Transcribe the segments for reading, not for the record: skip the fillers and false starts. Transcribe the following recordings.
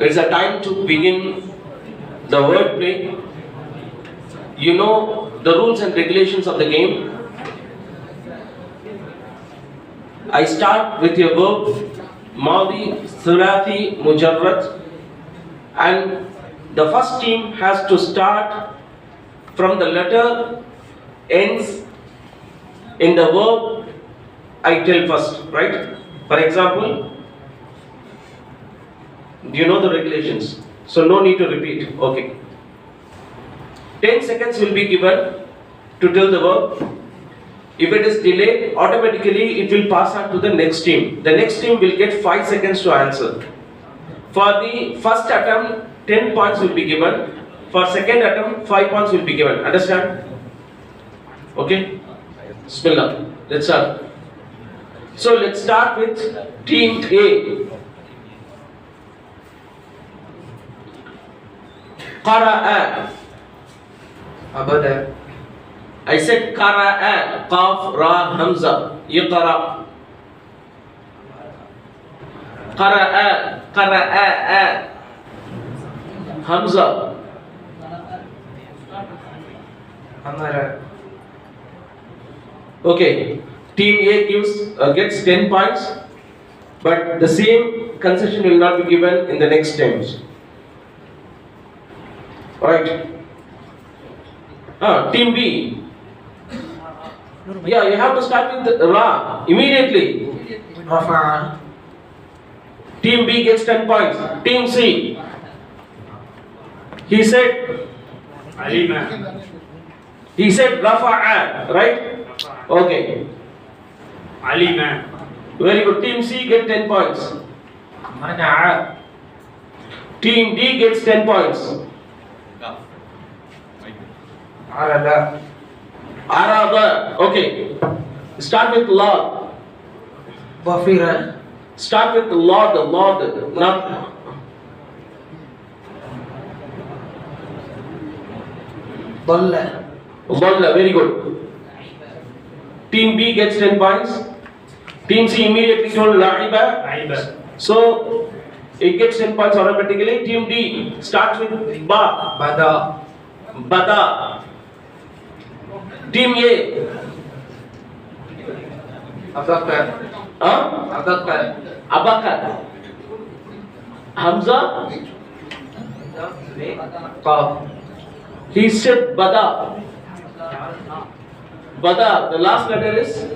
It's a time to begin the wordplay. You know the rules and regulations of the game. I start with your verb Madi, Thulathi, Mujarrad, and the first team has to start from the letter ends in the verb I tell first, right? For example, do you know the regulations? So no need to repeat. Okay. 10 seconds will be given to tell the verb. If it is delayed, automatically it will pass on to the next team. The next team will get 5 seconds to answer. For the first attempt, 10 points will be given. For second attempt, 5 points will be given. Understand? Okay? Bismillah. Let's start. So let's start with team A. Qara'a. Abada. I said Qara'a. Qaf, Ra, Hamza. Iqra. Qara'a. Qara'a. Hamza. Amara. Okay. Team A gets 10 points, but the same concession will not be given in the next teams. Alright. Team B. Yeah, you have to start with Ra immediately. Rafa'a. Team B gets 10 points. Team C. He said Alima. He said Rafa'a, right? Okay. Alima. Very good. Team C gets 10 points. Mana'a. Team D gets 10 points. Arada. Arada. Okay. Start with Lord. Wafira. Start with Lord. Not. Dalla. Dalla. Very good. Team B gets 10 points. Team C immediately told La'iba. Aiba. So it gets 10 points automatically. Team D starts with Ba. Bada. Bada. Team A. Abakar. Abakar. Abakar. Hamza. Qaf. He said Bada. Bada. The last letter is.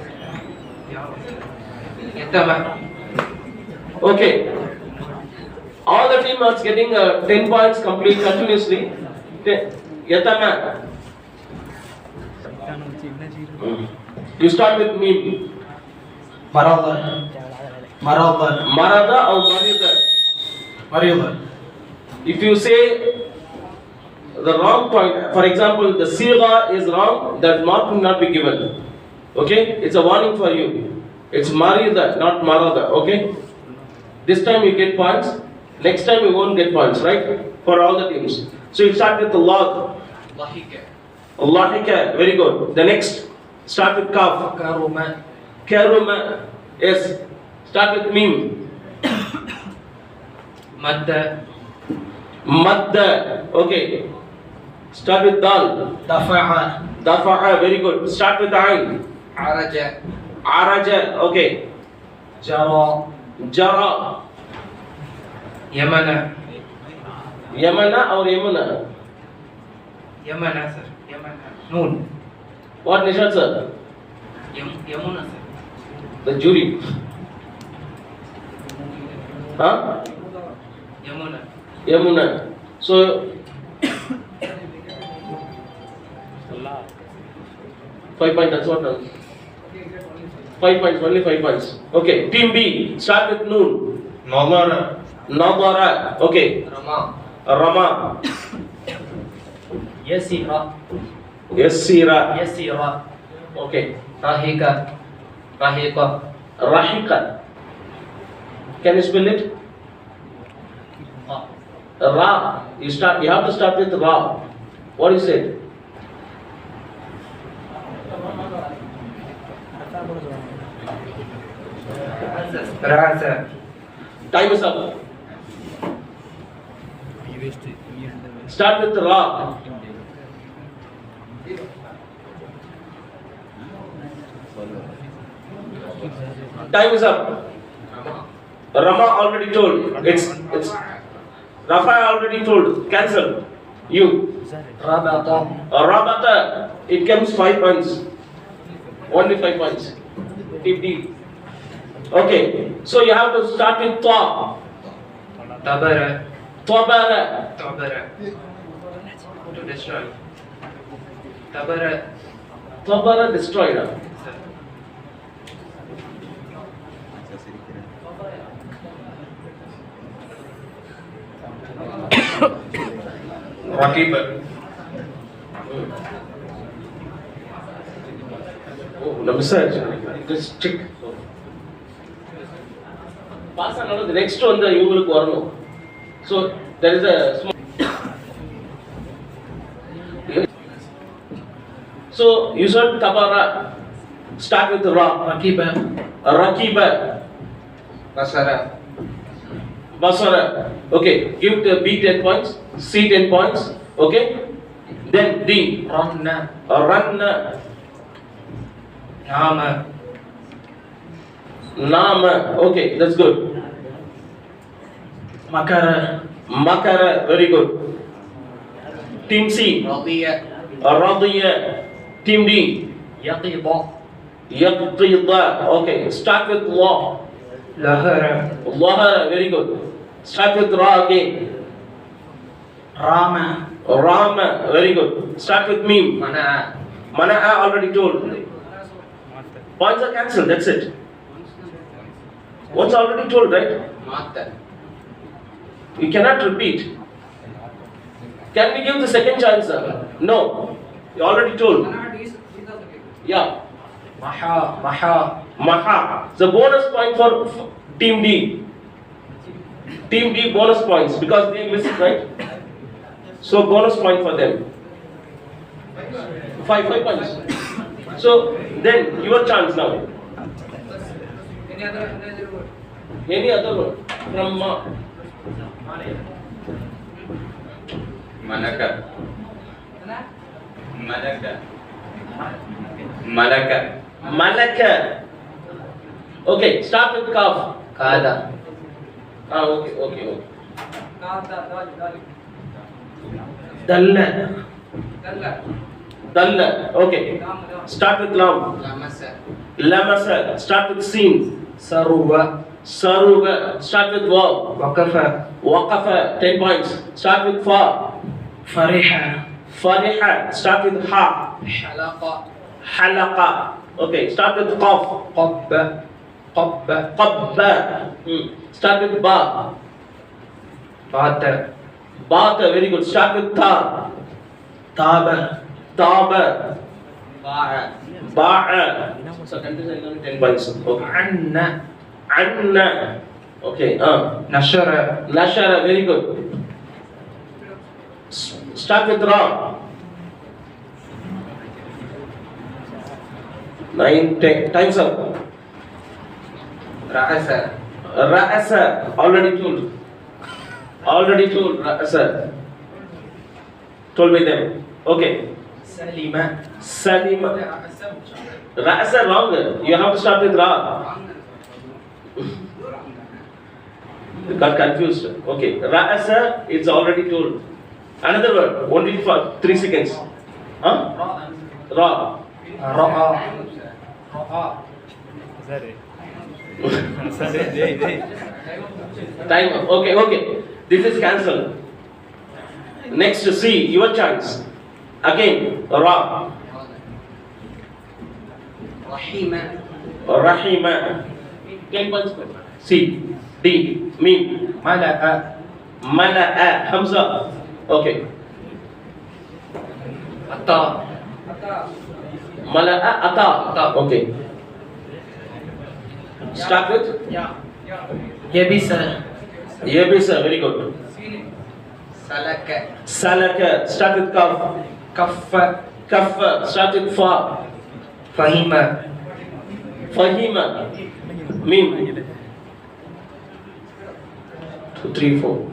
Yatama. Okay. All the team are getting 10 points complete continuously. Yatama. You start with me. Marada. Marada. Marada or Marida. Marida. If you say the wrong point, for example, the Sigha is wrong, that mark will not be given. Okay? It's a warning for you. It's Marida, not Marada. Okay? This time you get points. Next time you won't get points, right? For all the teams. So you start with the Log. Allahika. Very good. The next, start with Kaf. Karuma. Karuma. Yes. Start with Mim. Madda. Madda. Okay. Start with Dal. Dafa'a. Dafa'a. Very good. Start with Ain. Araja. Araja. Okay. Jara. Jara. Yamana. Yamana or Yamuna? Yamana, sir. Yamana. Noon. What Nishad sir? Yamuna, sir. The jury. Huh? Yamuna. Yamuna. So 5 points, that's what. 5 points, only 5 points. Okay, team B, start with Noon. Nadara. Nadara. Okay. Rama. Rama. Yasira. Yassira. Yasira. Okay. Rahika. Rahika. Rahika. Can you spell it? Ra. You have to start with Ra. What is it? Rasa. Time is up. Start with Ra. Time is up. Rama already told. It's Rafa already told. Cancel. You. Rabata. Rabata. It comes 5 points. Only 5 points. Team D. Okay. So you have to start with Ta. Tabara. Tabara. Tabara. To destroy. Tabara. Tabara destroyed. Sir. Rakib. Oh, no message. Just check. Pass another. The next one, you will go. So there is a small. So you said Tabara. Start with Ra. Rakiba. Rakiba. Basara. Basara. Okay. Give the B 10 points. C 10 points. Okay. Then D. Ramna. Ranna. Nama. Nama. Okay. That's good. Makara. Makara. Very good. Team C. Radiya. Radiya. Team D. Yaqida. Yaqida. Okay. Start with La. Lahara. Lahara. Very good. Start with Ra again. Rama. Rama. Very good. Start with Mim. Mana. Mana'a already told. Points are cancelled. That's it. What's already told, right? Mata. You cannot repeat. Can we give the second chance, sir? No. You already told. Yeah. Maha. Maha. Maha. The bonus point for Team D. Team D bonus points because they missed it, right? So bonus point for them. 5 points. So then your chance now. Any other one from Malaka. Malaka. Malaka. Malaka. Okay, start with Kaf. Kada. Okay. Dalla. Dalla. Okay. Start with Lam. Lamasa. Lamasa. Start with Sin. Saruba. Saruba. Start with Waw. Waqafa. Waqafa. 10 points. Start with Fa. Fariha. Fariha. Start with Ha. Halaqa. Halaqa. Okay. Start with Qaf. Qabba. Qabba. Qabba. Start with Ba. Bata. Bata. Very good. Start with Ta. Taba. Taba. Ba'a. Ba'a. So countries are only 10 points. Okay. Anna. Anna. Okay. Nashara. Nashara. Very good. Start with Ra. 9, 10. Time's up. Ra'asa. Ra'asa. Already told. Ra'asa. Told by them. Okay. Salima. Salima. Ra'asa wrong. You have to start with Ra. You got confused. Okay. Ra'asa is already told. Another word. Only for 3 seconds. Huh? Ra. Ra'a. Ra'a. Time. Okay. This is cancelled. Next to C. Your chance. Again. Ra. Rahima. Rahima. 10 points. C. D. Mim. Mala'a. Mala'a. Hamza. Okay. Ata. Mala'a. Ata. Okay. Start with Yabisa. Yabisa. Very good. Salaka. Salaka. Start with Kaf. Kaffa. Kaffa. Start with Fa. Fahima. Fahima. Mim. 2, 3, 4.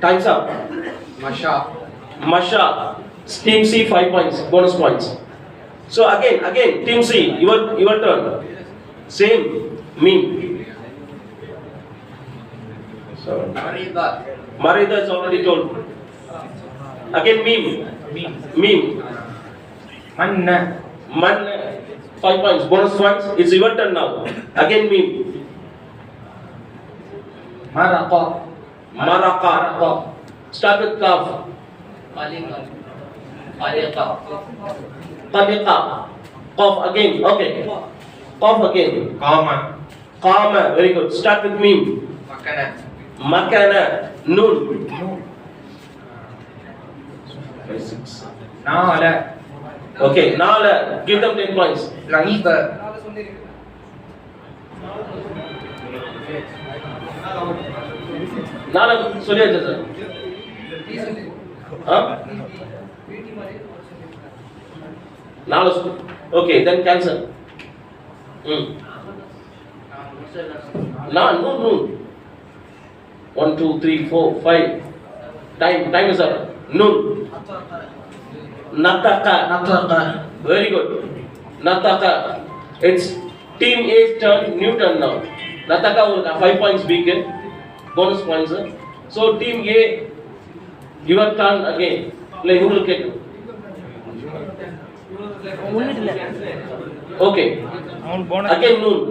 Time's up. Masha. Masha. Team C 5 points. Bonus points. So again, Team C, your turn. Same. Meme. So Marida. Marida is already told. Again, meme. Meme. Manna. Man. 5 points. Bonus points. It's your turn now. Again, meme. Maraqa. Maraka. Start with kaf. Khaliqa. Khaliqa. Taliqa. Qaf again. Okay. Qaf again. Qama. Qama. Very good. Start with meme. Makana. Makana. Nun. 5, 6. Nala. Okay. Now give them 10 points. Laiba. Nala சொல்லியாச்சு sir. Nala. Okay, then cancel. No. 1, 2, 3, 4, 5. Time is up. Nun. Nataka. Nataqa. Very good. Nataka. It's Team A's turn, new turn now. Nataka will have 5 points beacon. Bonus points. So Team A, your turn again. Like who will get? Okay. Again noon.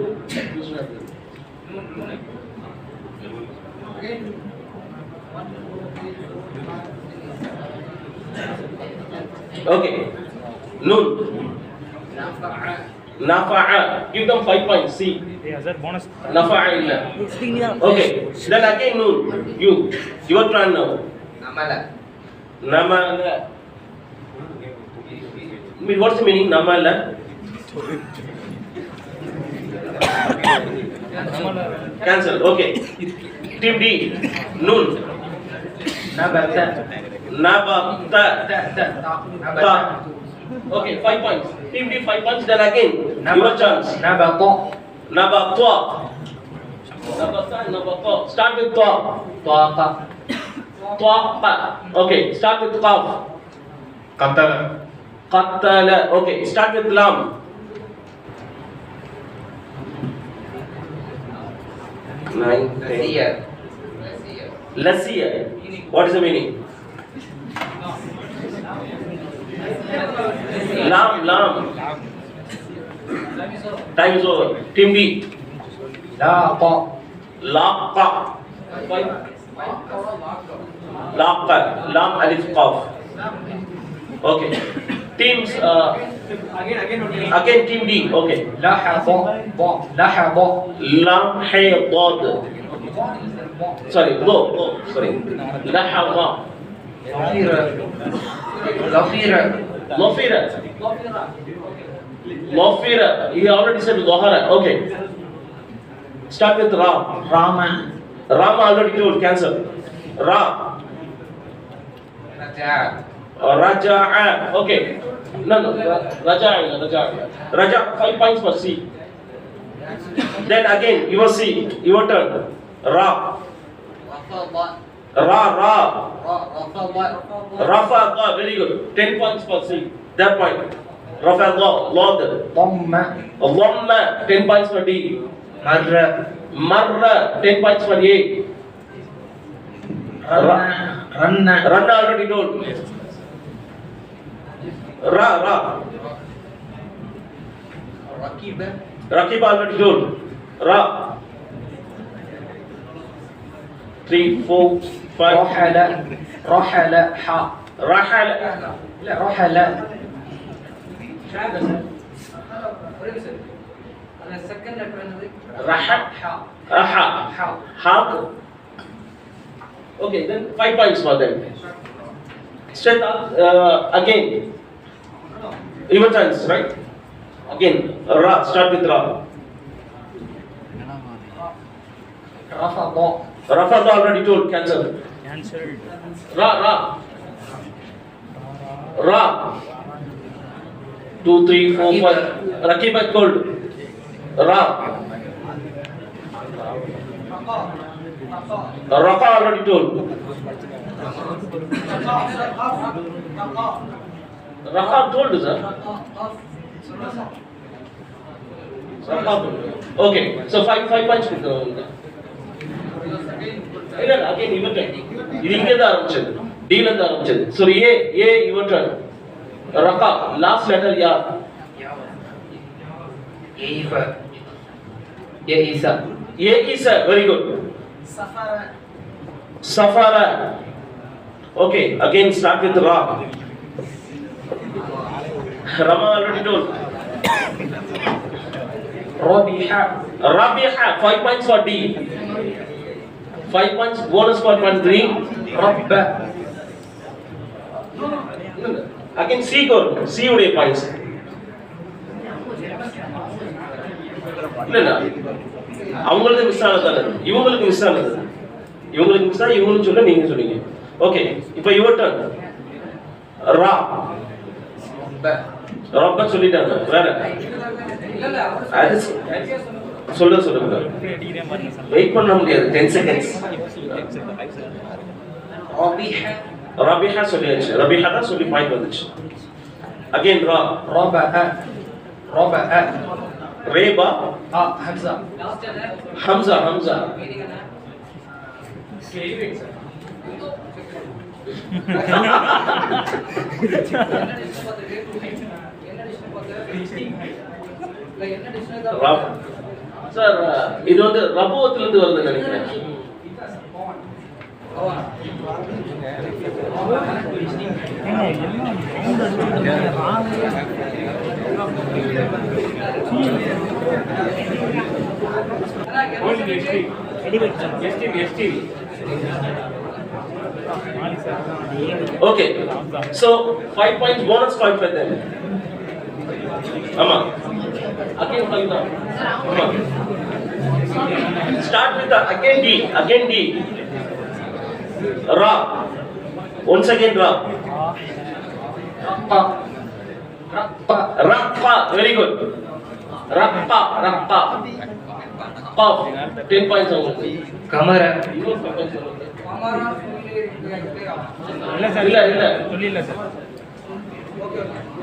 Okay. Noon. Nafa'a. Give them 5 points. See. bonus. Nafa'a illa. Okay. Then again noon. Your turn now. Namala. Namala. What's the meaning? Namala. Cancel. Okay. Team D. Noon. Nabata. Nabata. Nabata. Okay, 5 points. Team D 5 points. Then again, your chance. Nabata. Nabata. Nabata. Start with ta. Taqa. Ta. Okay, start with qaf. Qatala. Qatala. Okay, start with lam. Nine. Nasiya. Lasiya. What is the meaning? Lam. Time is over. Team B. Laqa. Laqa. Laqa. Lam alif qaf. Okay. Teams. Again Team D. Okay. Lahada. Lahada. Lam hay dad. Sorry. Lo. Sorry. Lahada. Zafira. Zafira. Lofira. Lofira. He already said Lohara. Okay. Start with Ra. Rama. Rama already told. Cancel. Ra. Raja. Raja'a. Okay. No. Raja'a. Raja. 5 points for C. Then again, your C. Your turn. Ra. Rafada. Ra. Rafada. Rafa. Very good. 10 points for C. That point. Rafa. Lord. Dhamma. Dhamma. 10 points for D. Marra. Marra. 10 points for A. Ranna. Ranna already told. Ra. Rakiba. Rakiba already told. Ra. 3, 4, 5. Rahala. Rahala. Ha. Rahal. لا رحلا. Rahal. Aha. Haq. Okay, then 5 points for them. Straight up. Again. Even chance, right? Again. Ra. Start with Ra. Rafada. Rafada already told. Cancel. Cancelled. Ra. 2, 3, 4, 5. Rakiba told. Ra. Raqa already told. Raqa told, sir. Raqa told. Okay, so five points. Again, your turn. இது இங்க தான் ஆரம்பிச்சது. D ல இருந்து ஆரம்பிச்சது. So A, your turn. Raqa, last letter ya. Isa. Isa. Isa, very good. Safara. Okay, again start with Ra. Rama already told. Rabiha. Rabiha, 5 points for D. 5 points bonus for 1-3. Rabba. Again C go. C உடைய points. இல்ல அவங்களுக்கு miss ஆனதால இவங்களுக்கு miss ஆனது. இவங்களுக்கு miss ஆ இவங்களுக்கு சொல்ல நீங்க சொன்னீங்க. ஓகே, இப்போ யுவர் டர்ன். ரா. ரப்ப சொல்லிட்டாங்க. வேற அது சொல்லுங்க. வெயிட் பண்ண முடியாது 10 seconds. ரபிஹா சொல்லியாச்சு. ரபிஹா தான் சொல்லி பாயிண்ட் வந்துச்சு. அகைன் ரா. Raba'a. ரேபா. Hamza. Hamza. சார் இது வந்து ரபுவத்துல இருந்து வருதுன்னு நினைக்கிறேன். Okay, so 5 points bonus point for them. Amma, again 5 now. Amma, start with the again D. Ra. Once again Ra. Raqqa, very good. Raqqa. Qaf, 10 points only. Kamara.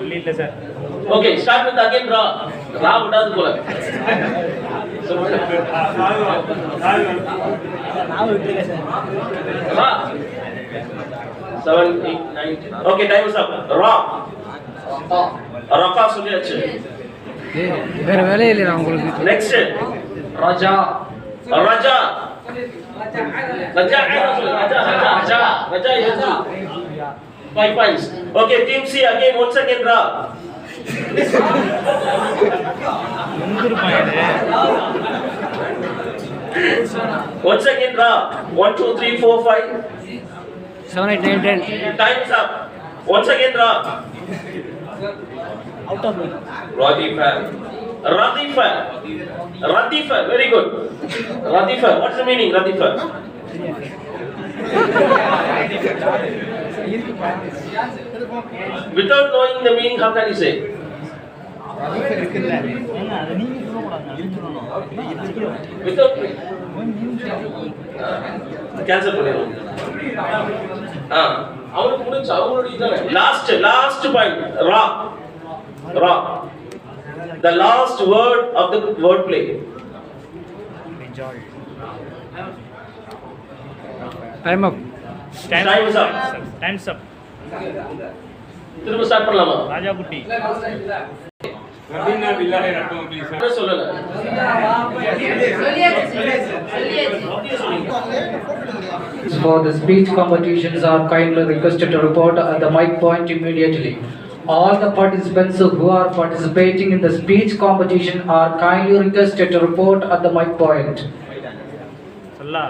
இல்ல sir. Okay, start with again Ra. Ra விடாது போல. Ra. 7, 8, 9. Okay, time is up. Ra. Raqa சொல்லியாச்சு. வேற வேலையே இல்ல உங்களுக்கு. Next. Raja. Raja. Raja. 5 points. Okay, team C again. Once again, Ra. Once again, Ra. 1, 2, 3, 4, 5. 7, 8, 9, 10. Time is up. Once again, Ra. Out of it. Radifa. Very good. Radifa. What's the meaning, Radifa? Without knowing the meaning, how can you say? Without cancel பண்ணிடுவோம். அவருக்கு முடிஞ்சு அவங்களுடைய தானே. Last point. Ra. The last word of the word play. Time up. Time is up. Time's up. திரும்ப start பண்ணலாமா? ராஜா குட்டி. சொல்லல. For the speech competitions are kindly requested to report at the mic point immediately. All the participants who are participating in the speech competition are kindly requested to report at the mic point. சொல்லா.